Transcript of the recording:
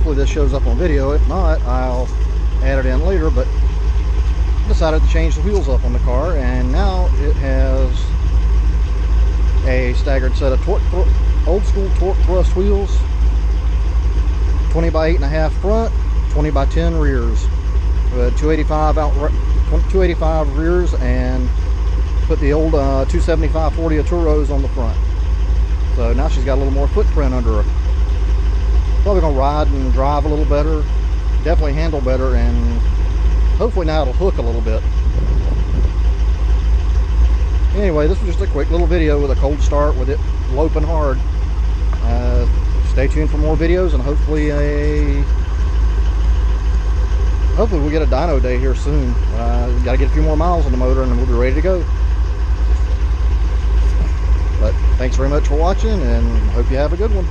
hopefully this shows up on video. If not, I'll add it in later. But decided to change the wheels up on the car, and now it has a staggered set of old school torque thrust wheels, 20 by 8.5 front, 20 by 10 rears, with 285 rears, and put the old 275 40 Turos on the front. So now she's got a little more footprint under her. Probably gonna ride and drive a little better, definitely handle better, and hopefully now it'll hook a little bit. Anyway, this was just a quick little video with a cold start with it loping hard. Stay tuned for more videos, and hopefully we'll get a dyno day here soon. Got to get a few more miles on the motor and we'll be ready to go. But thanks very much for watching, and hope you have a good one.